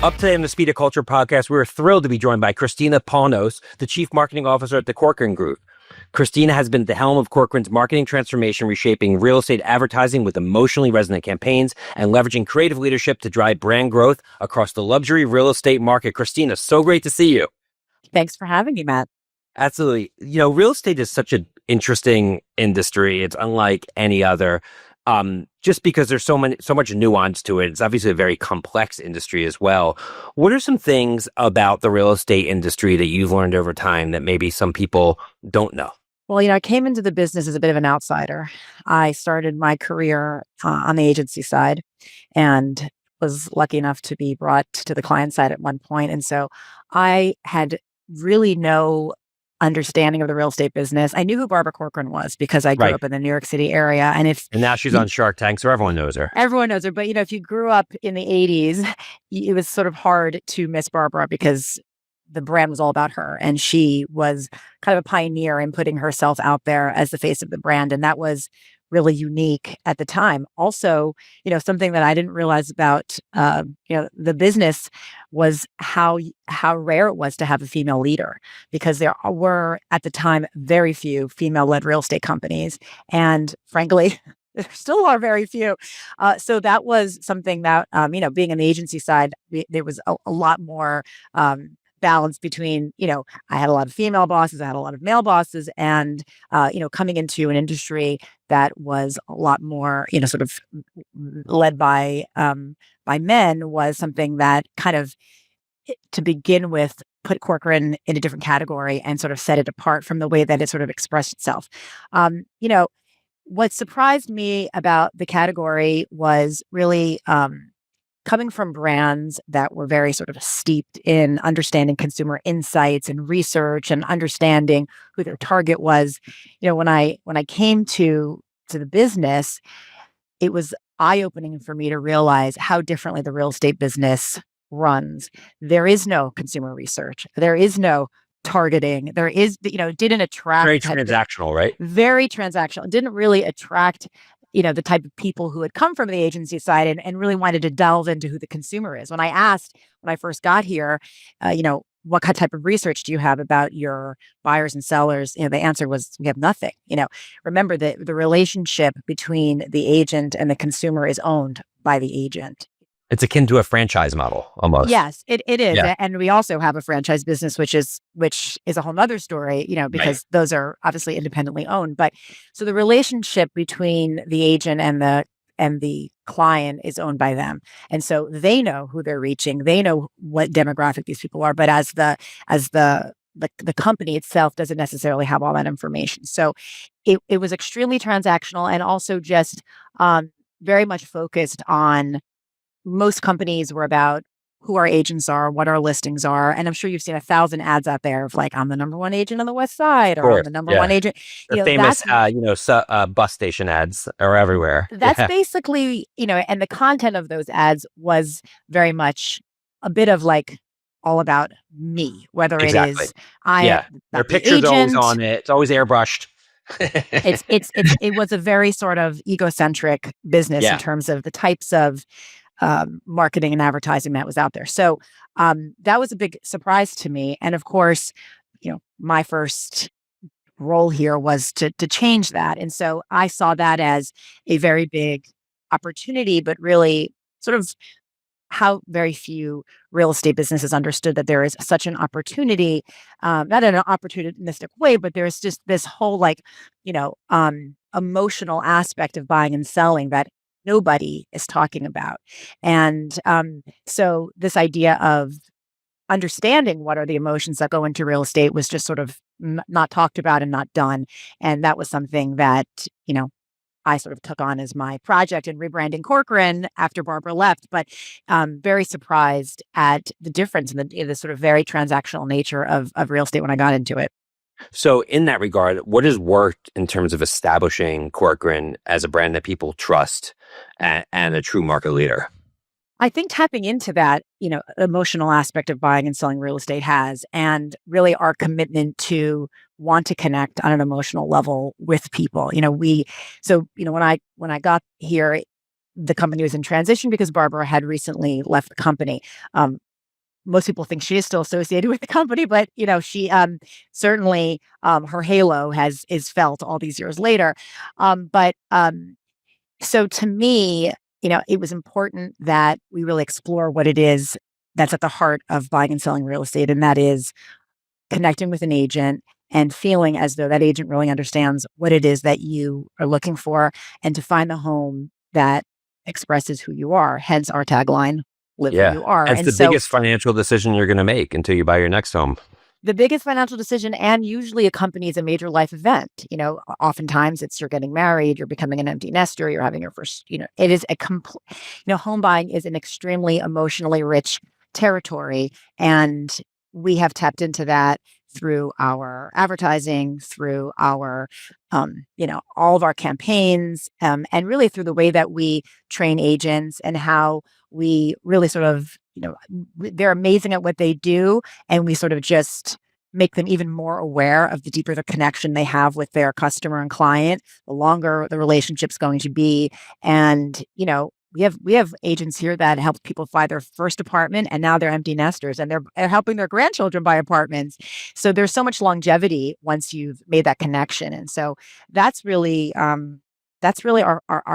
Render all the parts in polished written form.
Up today on the Speed of Culture podcast, we're thrilled to be joined by Christina Panos, the Chief Marketing Officer at the Corcoran Group. Christina has been at the helm of Corcoran's marketing transformation, reshaping real estate advertising with emotionally resonant campaigns and leveraging creative leadership to drive brand growth across the luxury real estate market. Christina, so great to see you. Thanks for having me, Matt. Absolutely. You know, real estate is such an interesting industry. It's unlike any other. Just because there's so much nuance to it. It's obviously a very complex industry as well. What are some things about the real estate industry that you've learned over time that maybe some people don't know? Well, I came into the business as a bit of an outsider. I started my career on the agency side and was lucky enough to be brought to the client side at one point. And so I had really no understanding of the real estate business. I knew who Barbara Corcoran was because I grew Right. up in the New York City area. And now she's on Shark Tank, so everyone knows her. Everyone knows her. But, if you grew up in the 80s, it was sort of hard to miss Barbara because the brand was all about her. And she was kind of a pioneer in putting herself out there as the face of the brand. And that was really unique at the time. Also, something that I didn't realize about, the business was how rare it was to have a female leader, because there were at the time very few female-led real estate companies, and frankly, there still are very few. So that was something that, being on the agency side, there was a lot more balance between, I had a lot of female bosses, I had a lot of male bosses, and, coming into an industry that was a lot more, sort of led by men was something that kind of, to begin with, put Corcoran in a different category and sort of set it apart from the way that it sort of expressed itself. What surprised me about the category was really, coming from brands that were very sort of steeped in understanding consumer insights and research and understanding who their target was. When I came to the business, it was eye-opening for me to realize how differently the real estate business runs. There is no consumer research. There is no targeting. There is, it didn't attract. Very transactional, right? Very transactional. It didn't really attract the type of people who had come from the agency side and really wanted to delve into who the consumer is. When I first got here, what type of research do you have about your buyers and sellers? The answer was, we have nothing. Remember that the relationship between the agent and the consumer is owned by the agent. It's akin to a franchise model almost. Yes, it is. Yeah. And we also have a franchise business, which is a whole nother story, because those are obviously independently owned. But so the relationship between the agent and the client is owned by them. And so they know who they're reaching. They know what demographic these people are. But as the company itself doesn't necessarily have all that information. So it was extremely transactional, and also just very much focused on, most companies were about who our agents are, what our listings are. And I'm sure you've seen 1,000 ads out there of like, I'm the number one agent on the West Side, or I'm the number one agent. The famous, bus station ads are everywhere. That's basically, and the content of those ads was very much a bit of like all about me, whether it is, their picture's always on it. It's always airbrushed. It was a very sort of egocentric business in terms of the types of marketing and advertising that was out there. So that was a big surprise to me. And of course, my first role here was to change that. And so I saw that as a very big opportunity, but really sort of how very few real estate businesses understood that there is such an opportunity, not in an opportunistic way, but there's just this whole emotional aspect of buying and selling that nobody is talking about. And so this idea of understanding what are the emotions that go into real estate was just sort of not talked about and not done. And that was something that, I sort of took on as my project in rebranding Corcoran after Barbara left, but very surprised at the difference in the sort of very transactional nature of real estate when I got into it. So in that regard, what has worked in terms of establishing Corcoran as a brand that people trust and a true market leader? I think tapping into that, emotional aspect of buying and selling real estate has, and really our commitment to want to connect on an emotional level with people. When I got here, the company was in transition because Barbara had recently left the company. most people think she is still associated with the company, but she certainly her halo is felt all these years later. But So to me, it was important that we really explore what it is that's at the heart of buying and selling real estate, and that is connecting with an agent and feeling as though that agent really understands what it is that you are looking for, and to find the home that expresses who you are. Hence our tagline, live who Yeah. you are. It's And the so biggest financial decision you're going to make until you buy your next home. the biggest financial decision, and usually accompanies a major life event. Oftentimes it's you're getting married, you're becoming an empty nester, you're having your first, it is a complete, home buying is an extremely emotionally rich territory. And we have tapped into that through our advertising, through our, all of our campaigns, and really through the way that we train agents and how we really sort of, they're amazing at what they do, and we sort of just make them even more aware of the deeper the connection they have with their customer and client, the longer the relationship's going to be. And, we have agents here that help people find their first apartment, and now they're empty nesters, and they're helping their grandchildren buy apartments. So there's so much longevity once you've made that connection. And so that's really our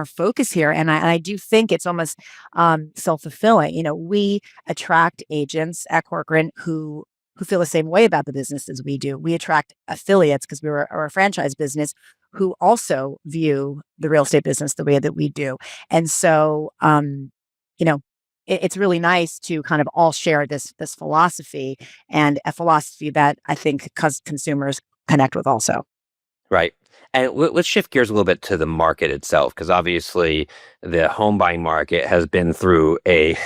focus here. And I do think it's almost self-fulfilling. We attract agents at Corcoran who feel the same way about the business as we do. We attract affiliates because we're a franchise business who also view the real estate business the way that we do. And so, it's really nice to kind of all share this philosophy, and a philosophy that I think consumers connect with also. Right. And let's shift gears a little bit to the market itself, because obviously the home buying market has been through a,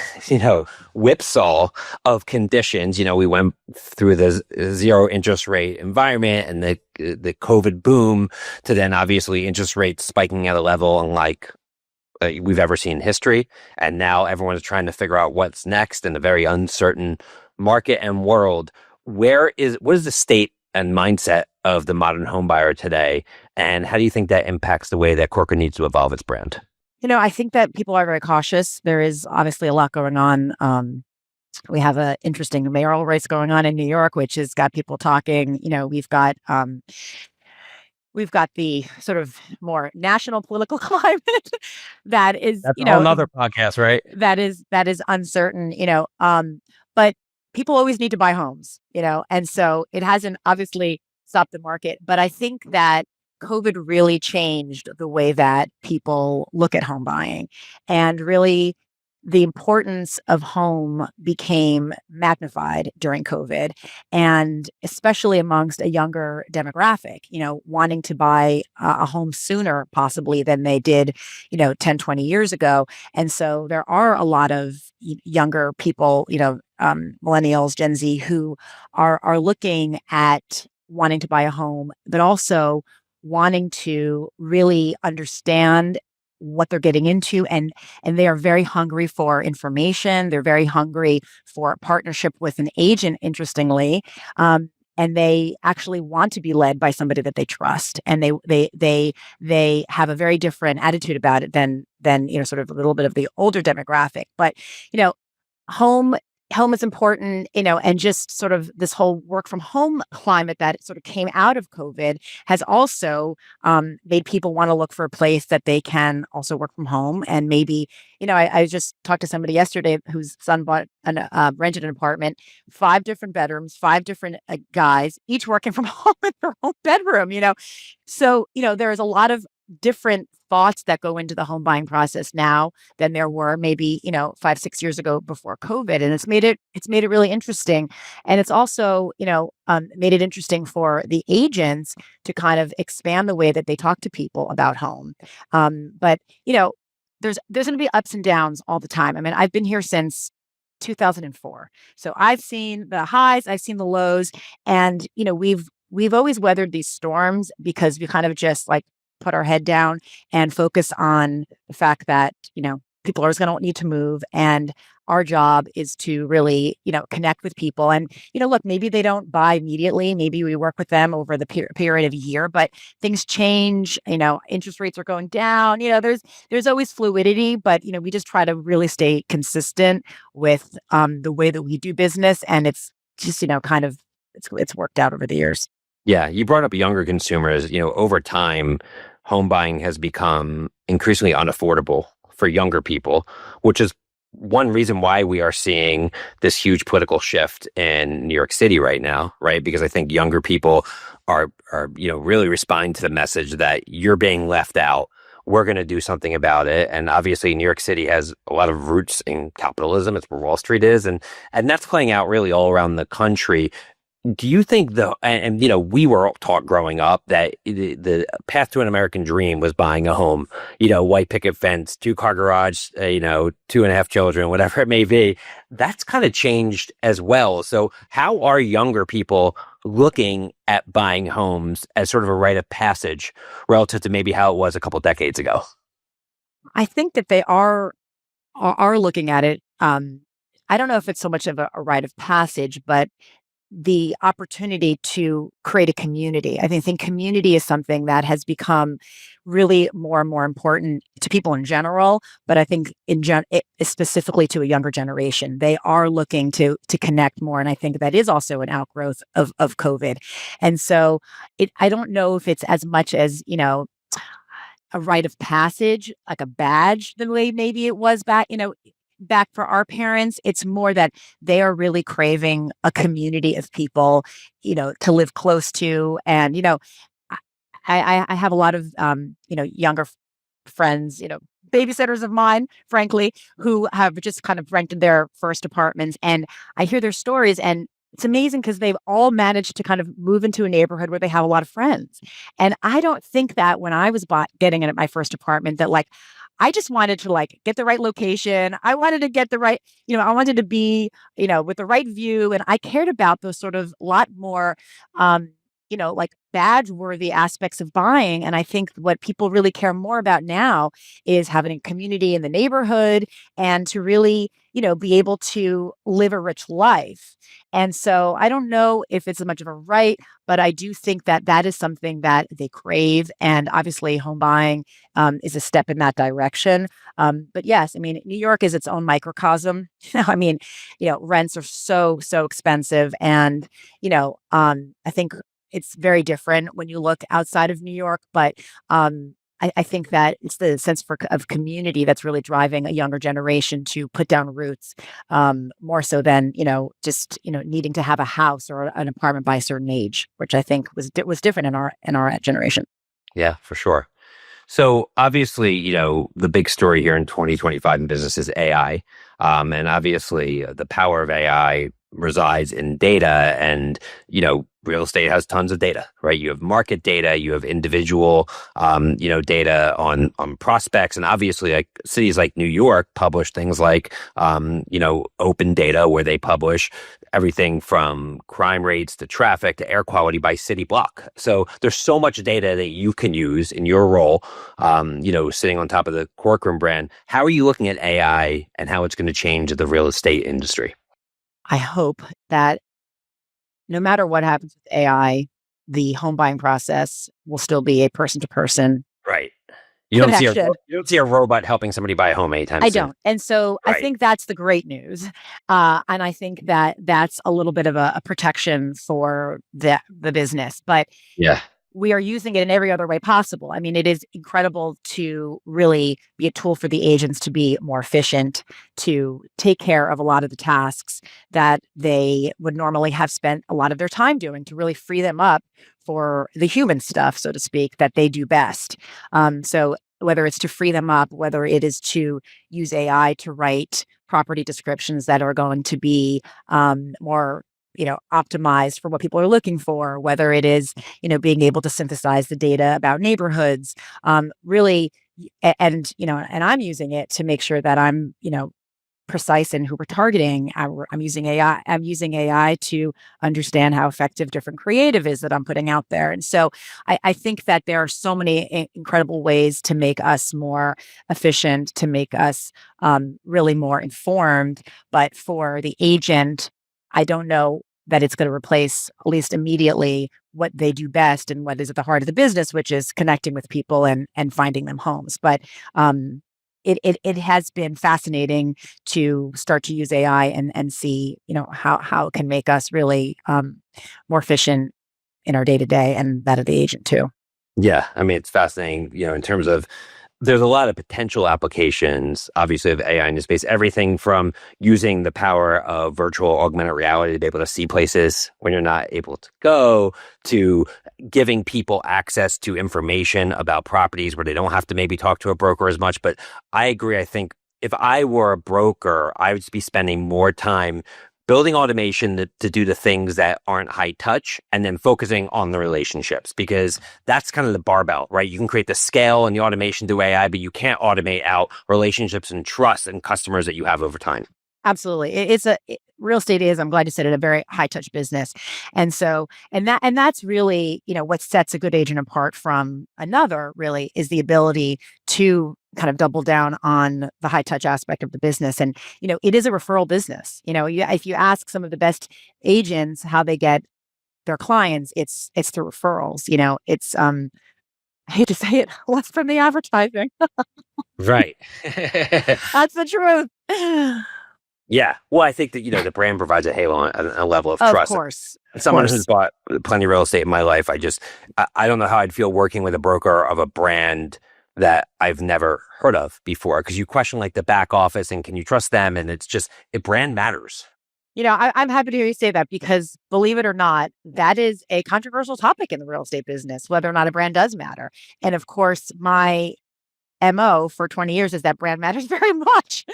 whipsaw of conditions. We went through the zero interest rate environment and the COVID boom, to then obviously interest rates spiking at a level unlike we've ever seen in history. And now everyone's trying to figure out what's next in a very uncertain market and world. What is the state and mindset of the modern home buyer today, and how do you think that impacts the way that Corcoran needs to evolve its brand? I think that people are very cautious. There is obviously a lot going on. We have an interesting mayoral race going on in New York, which has got people talking. We've got the sort of more national political climate that is, That's a whole nother podcast, right? that is uncertain. But people always need to buy homes, and so it hasn't obviously stopped the market. But I think that COVID really changed the way that people look at home buying, and really the importance of home became magnified during COVID, and especially amongst a younger demographic, wanting to buy a home sooner possibly than they did, 10, 20 years ago. And so there are a lot of younger people, millennials, Gen Z, who are looking at wanting to buy a home, but also wanting to really understand what they're getting into, and they are very hungry for information. They're very hungry for partnership with an agent, interestingly. And they actually want to be led by somebody that they trust, and they have a very different attitude about it than sort of a little bit of the older demographic. But home home is important, and just sort of this whole work from home climate that sort of came out of COVID has also made people want to look for a place that they can also work from home. And maybe, I just talked to somebody yesterday whose son rented an apartment, 5 different bedrooms, 5 different guys, each working from home in their own bedroom. So, there is a lot of different thoughts that go into the home buying process now than there were maybe 5-6 years ago before COVID, and it's made it really interesting. And it's also made it interesting for the agents to kind of expand the way that they talk to people about home. But there's going to be ups and downs all the time. I mean, I've been here since 2004, so I've seen the highs, I've seen the lows, and we've always weathered these storms because we kind of just like put our head down and focus on the fact that, people are always going to need to move. And our job is to really, connect with people. And, look, maybe they don't buy immediately. Maybe we work with them over the period of a year, but things change, interest rates are going down, there's always fluidity, but, we just try to really stay consistent with the way that we do business. And it's just, kind of, it's worked out over the years. Yeah, you brought up younger consumers. Over time, home buying has become increasingly unaffordable for younger people, which is one reason why we are seeing this huge political shift in New York City right now, right? Because I think younger people are really responding to the message that you're being left out. We're going to do something about it. And obviously, New York City has a lot of roots in capitalism. It's where Wall Street is. And that's playing out really all around the country. Do you think we were all taught growing up that the path to an American dream was buying a home, white picket fence, 2-car garage, 2.5 children, whatever it may be. That's kind of changed as well. So how are younger people looking at buying homes as sort of a rite of passage relative to maybe how it was a couple decades ago? I think that they are looking at it. I don't know if it's so much of a rite of passage, but the opportunity to create a community. I think community is something that has become really more and more important to people in general, but I think specifically to a younger generation. They are looking to connect more, and I think that is also an outgrowth of COVID. And so I don't know if it's as much as, a rite of passage, like a badge, the way maybe it was back for our parents. It's more that they are really craving a community of people, to live close to. And, I have a lot of, younger friends, babysitters of mine, frankly, who have just kind of rented their first apartments. And I hear their stories, and it's amazing because they've all managed to kind of move into a neighborhood where they have a lot of friends. And I don't think that when I was getting in at my first apartment that I just wanted to get the right location. I wanted to get the right, I wanted to be, with the right view. And I cared about those sort of lot more, badge worthy aspects of buying. And I think what people really care more about now is having a community in the neighborhood and to really, be able to live a rich life. And so I don't know if it's as much of a right, but I do think that that is something that they crave. And obviously home buying is a step in that direction. But yes, I mean, New York is its own microcosm. I mean, rents are so expensive. And, I think it's very different when you look outside of New York, but I think that it's the sense of community that's really driving a younger generation to put down roots, more so than just needing to have a house or an apartment by a certain age, which I think was different in our generation. Yeah, for sure. So obviously, the big story here in 2025 in business is AI. And obviously the power of AI resides in data, and, real estate has tons of data, right? You have market data, you have individual, data on prospects. And obviously like cities like New York publish things like, open data where they publish everything from crime rates to traffic to air quality by city block. So there's so much data that you can use in your role, sitting on top of the Corcoran brand. How are you looking at AI and how it's going to change the real estate industry? I hope that no matter what happens with AI, the home buying process will still be a person to person Right. connection. You don't see a robot helping somebody buy a home anytime soon. Don't. And so I think that's the great news. And I think that that's a little bit of a protection for the business. But Yeah. we are using it in every other way possible. I mean, it is incredible to really be a tool for the agents to be more efficient, to take care of a lot of the tasks that they would normally have spent a lot of their time doing, to really free them up for the human stuff, so to speak, that they do best. So whether it's to free them up, whether it is to use AI to write property descriptions that are going to be more optimized for what people are looking for, whether it is, being able to synthesize the data about neighborhoods, really, and I'm using it to make sure that I'm, precise in who we're targeting. I'm using AI. I'm using AI to understand how effective different creative is that I'm putting out there. And so I think that there are so many incredible ways to make us more efficient, to make us really more informed. But for the agent, I don't know that it's going to replace, at least immediately, what they do best and what is at the heart of the business, which is connecting with people and finding them homes. But it has been fascinating to start to use AI and see, how it can make us really more efficient in our day to day and that of the agent too. Yeah, I mean, it's fascinating, in terms of there's a lot of potential applications, obviously, of AI in this space. Everything from using the power of virtual augmented reality to be able to see places when you're not able to go, to giving people access to information about properties where they don't have to maybe talk to a broker as much. But I agree. I think if I were a broker, I would be spending more time building automation to do the things that aren't high touch, and then focusing on the relationships, because that's kind of the barbell, right? You can create the scale and the automation through AI, but you can't automate out relationships and trust and customers that you have over time. Absolutely. Real estate is, I'm glad you said it, a very high touch business. And so, that's really, what sets a good agent apart from another really is the ability to kind of double down on the high touch aspect of the business. And, it is a referral business. If you ask some of the best agents how they get their clients, it's through referrals. It's, I hate to say it, less from the advertising. Right. That's the truth. Yeah. Well, I think that, the brand provides a halo and a level of Of trust. course. Of Someone course. who's bought plenty of real estate in my life, I don't know how I'd feel working with a broker of a brand that I've never heard of before, because you question like the back office and can you trust them? And it's just, brand matters. I'm happy to hear you say that because believe it or not, that is a controversial topic in the real estate business, whether or not a brand does matter. And of course, my MO for 20 years is that brand matters very much.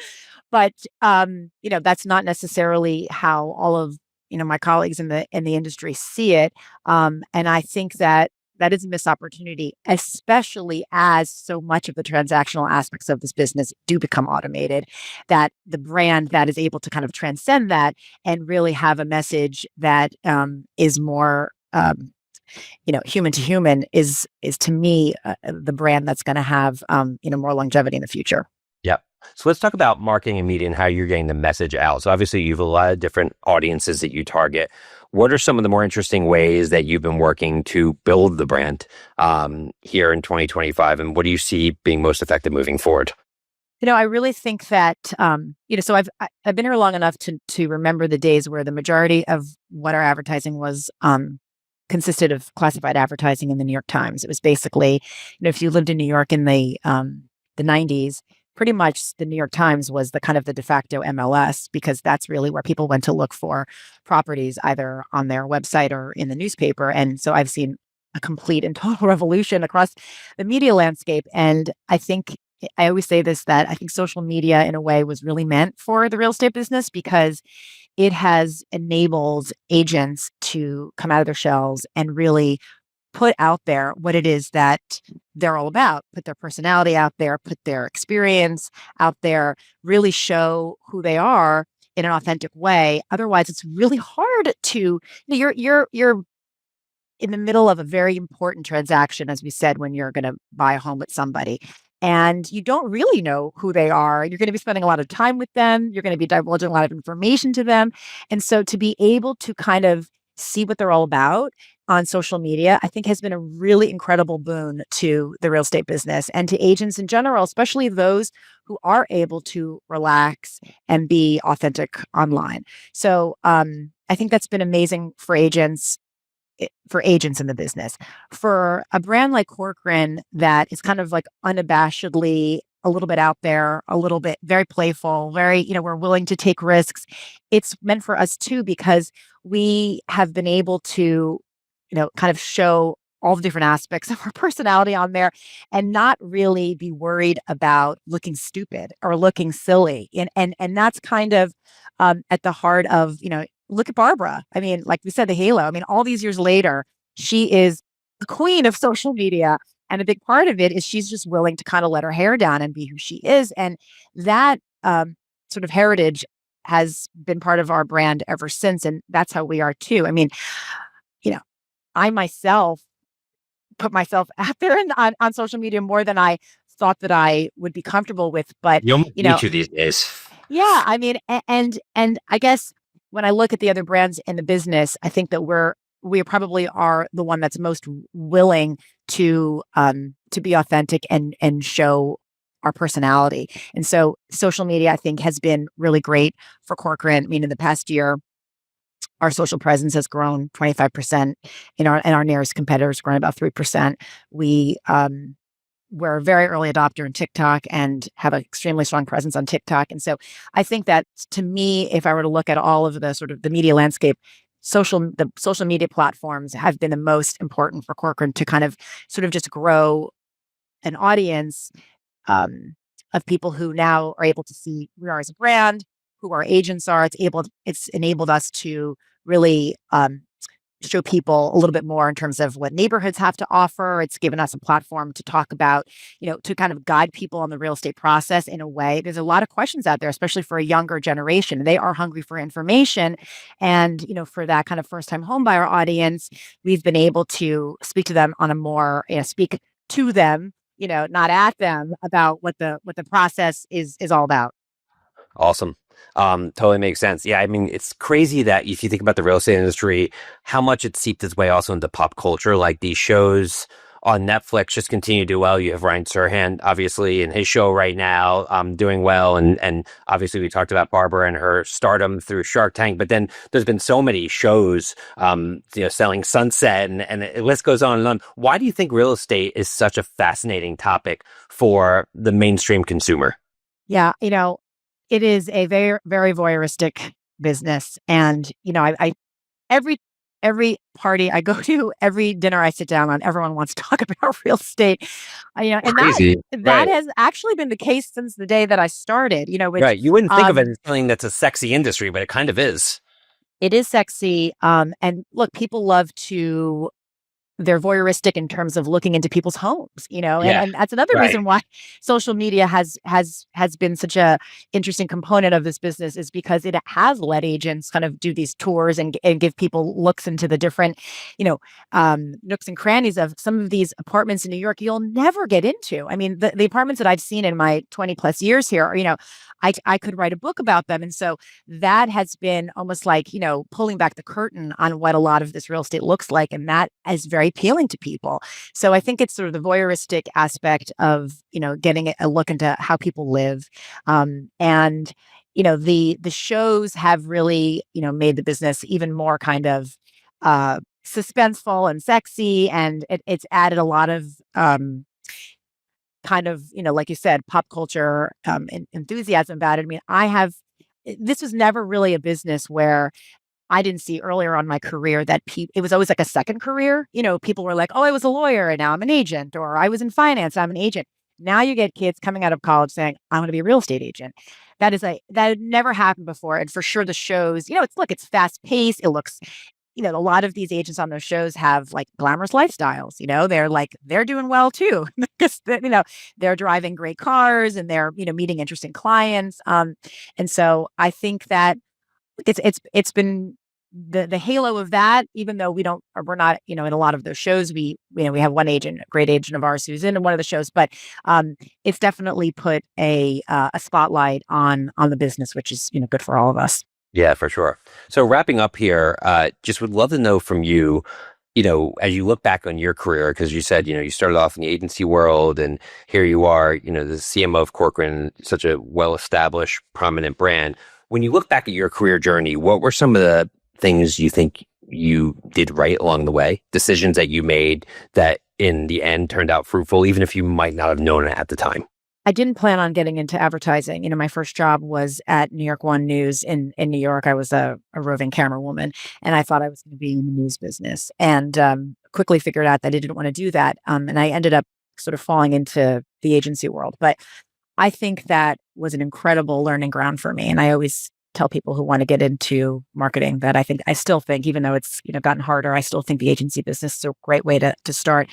But that's not necessarily how all of my colleagues in the industry see it. And I think that is a missed opportunity, especially as so much of the transactional aspects of this business do become automated, that the brand that is able to kind of transcend that and really have a message that is more human to human is to me the brand that's going to have more longevity in the future. Yep. So let's talk about marketing and media and how you're getting the message out. So obviously you have a lot of different audiences that you target. What are some of the more interesting ways that you've been working to build the brand here in 2025? And what do you see being most effective moving forward? I really think that, so I've been here long enough to remember the days where the majority of what our advertising was consisted of classified advertising in the New York Times. It was basically, if you lived in New York in the 90s, pretty much the New York Times was the kind of the de facto MLS, because that's really where people went to look for properties, either on their website or in the newspaper. And so I've seen a complete and total revolution across the media landscape. And I always say this, that I think social media in a way was really meant for the real estate business, because it has enabled agents to come out of their shells and really put out there what it is that they're all about, put their personality out there, put their experience out there, really show who they are in an authentic way. Otherwise, it's really hard to, you're in the middle of a very important transaction, as we said, when you're going to buy a home with somebody. And you don't really know who they are. You're going to be spending a lot of time with them. You're going to be divulging a lot of information to them. And so to be able to kind of see what they're all about on social media, I think has been a really incredible boon to the real estate business and to agents in general, especially those who are able to relax and be authentic online. So I think that's been amazing for agents in the business. For a brand like Corcoran that is kind of like unabashedly a little bit out there, a little bit very playful, very, we're willing to take risks. It's meant for us too, because we have been able to, kind of show all the different aspects of our personality on there and not really be worried about looking stupid or looking silly. And that's kind of at the heart of, look at Barbara. I mean, like we said, the halo. I mean, all these years later, she is the queen of social media. And a big part of it is she's just willing to kind of let her hair down and be who she is. And that sort sort of heritage has been part of our brand ever since. And that's how we are too. I mean, you know, I myself put myself out there on social media more than I thought that I would be comfortable with. But, You almost you need know, to these days. yeah, I mean, and I guess when I look at the other brands in the business, I think that we probably are the one that's most willing to be authentic and show our personality. And so social media, I think, has been really great for Corcoran. I mean, in the past year, our social presence has grown 25%. Our nearest competitors grown about 3%. We're a very early adopter in TikTok and have an extremely strong presence on TikTok. And so I think that, to me, if I were to look at all of the sort of the media landscape, the social media platforms have been the most important for Corcoran to kind of sort of just grow an audience um, of people who now are able to see who we are as a brand, who our agents are. It's enabled us to really show people a little bit more in terms of what neighborhoods have to offer. It's given us a platform to talk about, to kind of guide people on the real estate process in a way. There's a lot of questions out there, especially for a younger generation. They are hungry for information. And, for that kind of first time home buyer audience, we've been able to speak to them on a more, speak to them, not at them, about what the process is all about. Awesome. Totally makes sense. Yeah, I mean, it's crazy that if you think about the real estate industry, how much it's seeped its way also into pop culture. Like these shows on Netflix just continue to do well. You have Ryan Serhant, obviously, in his show right now, doing well. And obviously we talked about Barbara and her stardom through Shark Tank, but then there's been so many shows, selling Sunset and the list goes on and on. Why do you think real estate is such a fascinating topic for the mainstream consumer? Yeah, it is a very, very voyeuristic business. And, I every party I go to, every dinner I sit down on, everyone wants to talk about real estate. And Crazy. that Right. has actually been the case since the day that I started, which Right. You wouldn't think of it as something that's a sexy industry, but it kind of is. it is sexy. And look, people love to they're voyeuristic in terms of looking into people's homes, Yeah. and that's another Right. reason why social media has been such a interesting component of this business, is because it has let agents kind of do these tours and give people looks into the different, nooks and crannies of some of these apartments in New York you'll never get into. I mean, the apartments that I've seen in my 20 plus years here, I could write a book about them. And so that has been almost like, pulling back the curtain on what a lot of this real estate looks like. And that is very appealing to people. So I think it's sort of the voyeuristic aspect of, getting a look into how people live. And, the shows have really, made the business even more kind of suspenseful and sexy. And it's added a lot of, kind of, like you said, pop culture enthusiasm about it. I mean, this was never really a business where I didn't see earlier on in my career that it was always like a second career. People were like, oh, I was a lawyer and now I'm an agent, or I was in finance, I'm an agent. Now you get kids coming out of college saying, I want to be a real estate agent. That had never happened before. And for sure the shows, it's fast paced. It looks, a lot of these agents on those shows have like glamorous lifestyles. They're doing well too, because they're driving great cars and they're, meeting interesting clients. And so I think that it's been the halo of that, even though we're not, in a lot of those shows, we have one agent, a great agent of ours who's in one of the shows, but it's definitely put a spotlight on the business, which is, good for all of us. Yeah, for sure. So wrapping up here, just would love to know from you, as you look back on your career, because you said, you started off in the agency world and here you are, the CMO of Corcoran, such a well-established, prominent brand. When you look back at your career journey, what were some of the things you think you did right along the way? Decisions that you made that in the end turned out fruitful, even if you might not have known it at the time? I didn't plan on getting into advertising. My first job was at New York One News in New York. I was a roving camera woman, and I thought I was going to be in the news business, and quickly figured out that I didn't want to do that. And I ended up sort of falling into the agency world. But I think that was an incredible learning ground for me. And I always tell people who want to get into marketing that I still think, even though it's gotten harder, I still think the agency business is a great way to start.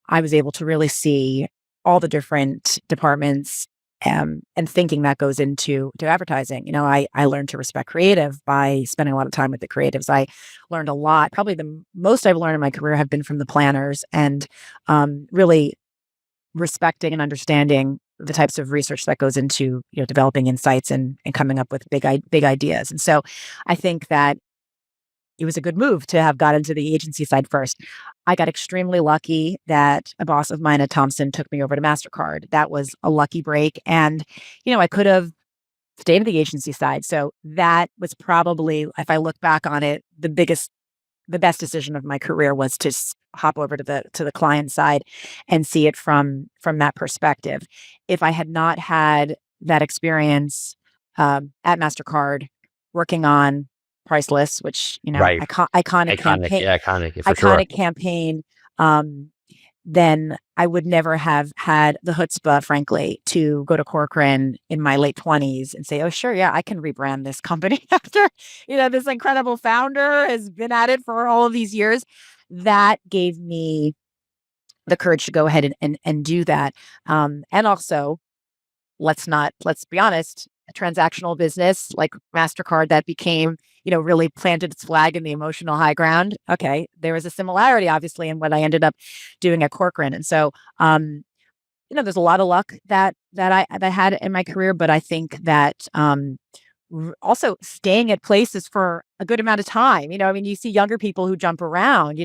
I was able to really see all the different departments and thinking that goes into advertising. I learned to respect creative by spending a lot of time with the creatives. I learned a lot. Probably the most I've learned in my career have been from the planners, and really respecting and understanding the types of research that goes into developing insights and coming up with big ideas. And so I think that it was a good move to have got into the agency side first. I got extremely lucky that a boss of mine at Thomson took me over to MasterCard. That was a lucky break. And, I could have stayed in the agency side. So that was probably, if I look back on it, the best decision of my career was to hop over to the client side and see it from that perspective. If I had not had that experience at MasterCard working on price lists, which Right. iconic campaign, Yeah, iconic for sure. campaign, then I would never have had the chutzpah, frankly, to go to Corcoran in my late 20s and say, "Oh, sure, yeah, I can rebrand this company after this incredible founder has been at it for all of these years." That gave me the courage to go ahead and do that, and also let's be honest, a transactional business like MasterCard that became, really planted its flag in the emotional high ground. Okay, there was a similarity, obviously, in what I ended up doing at Corcoran. And so, there's a lot of luck that I had in my career, but I think that also staying at places for a good amount of time. You see younger people who jump around.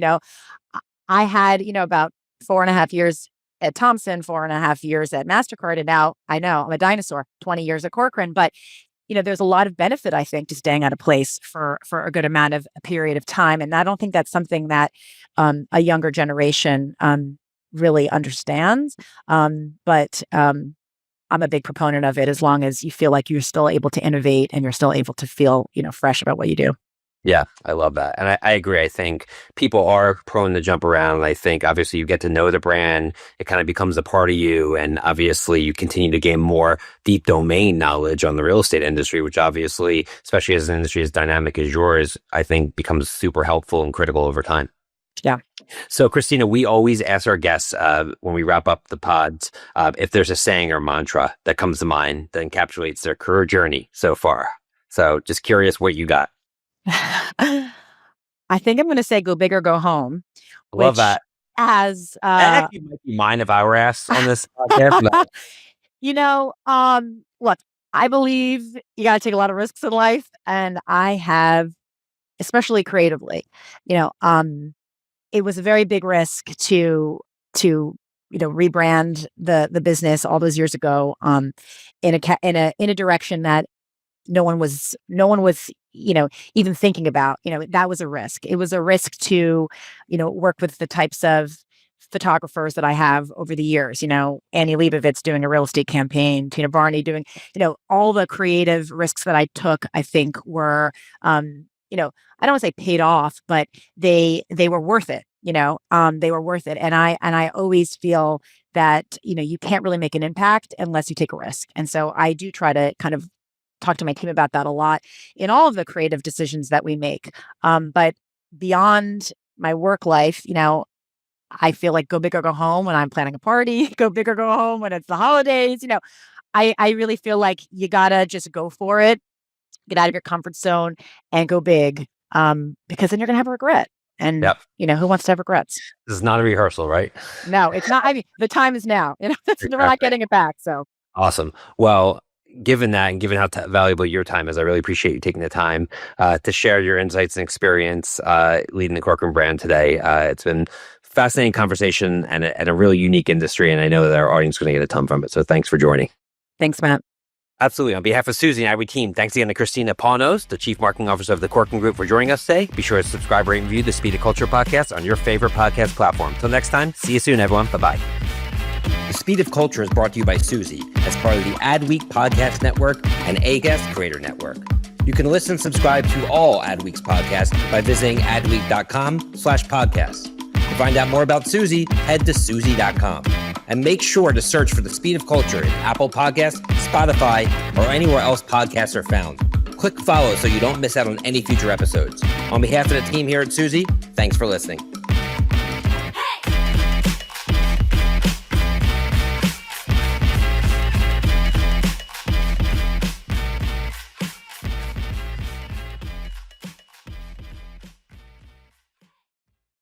I had, about 4.5 years at Thomson, 4.5 years at MasterCard. And now I know I'm a dinosaur, 20 years at Corcoran. But, there's a lot of benefit, I think, to staying at a place for a good amount of a period of time. And I don't think that's something that a younger generation really understands. But I'm a big proponent of it, as long as you feel like you're still able to innovate and you're still able to feel, fresh about what you do. Yeah, I love that. And I agree. I think people are prone to jump around. And I think obviously you get to know the brand. It kind of becomes a part of you. And obviously you continue to gain more deep domain knowledge on the real estate industry, which obviously, especially as an industry as dynamic as yours, I think becomes super helpful and critical over time. Yeah. So, Christina, we always ask our guests when we wrap up the pods if there's a saying or mantra that comes to mind that encapsulates their career journey so far. So just curious what you got. I think I'm going to say go big or go home. Love that. As that actually might be mine if I were asked on this podcast. Look, I believe you got to take a lot of risks in life, and I have, especially creatively. It was a very big risk to rebrand the business all those years ago in a direction that no one was even thinking about. That was a risk. It was a risk to work with the types of photographers that I have over the years. Annie Leibovitz doing a real estate campaign, Tina Barney doing all the creative risks that I took, I think were I don't want to say paid off, but they were worth it. They were worth it. And I always feel that, you can't really make an impact unless you take a risk. And so I do try to kind of talk to my team about that a lot in all of the creative decisions that we make. But beyond my work life, I feel like go big or go home when I'm planning a party, go big or go home when it's the holidays. I really feel like you gotta just go for it, get out of your comfort zone and go big. Because then you're going to have a regret. And, Yep. Who wants to have regrets? This is not a rehearsal, right? No, it's not. I mean, the time is now. We're not getting it back. So awesome. Well, given that and given how valuable your time is, I really appreciate you taking the time to share your insights and experience leading the Corcoran brand today. It's been fascinating conversation and a really unique industry. And I know that our audience is going to get a ton from it. So thanks for joining. Thanks, Matt. Absolutely. On behalf of Suzy and our team, thanks again to Christina Panos, the Chief Marketing Officer of the Corcoran Group, for joining us today. Be sure to subscribe, rate, and review the Speed of Culture podcast on your favorite podcast platform. Till next time, see you soon, everyone. Bye-bye. The Speed of Culture is brought to you by Suzy as part of the Adweek Podcast Network and Aguest Creator Network. You can listen and subscribe to all Adweek's podcasts by visiting adweek.com/podcasts. To find out more about Suzy, head to suzy.com. And make sure to search for The Speed of Culture in Apple Podcasts, Spotify, or anywhere else podcasts are found. Click follow so you don't miss out on any future episodes. On behalf of the team here at Suzy, thanks for listening.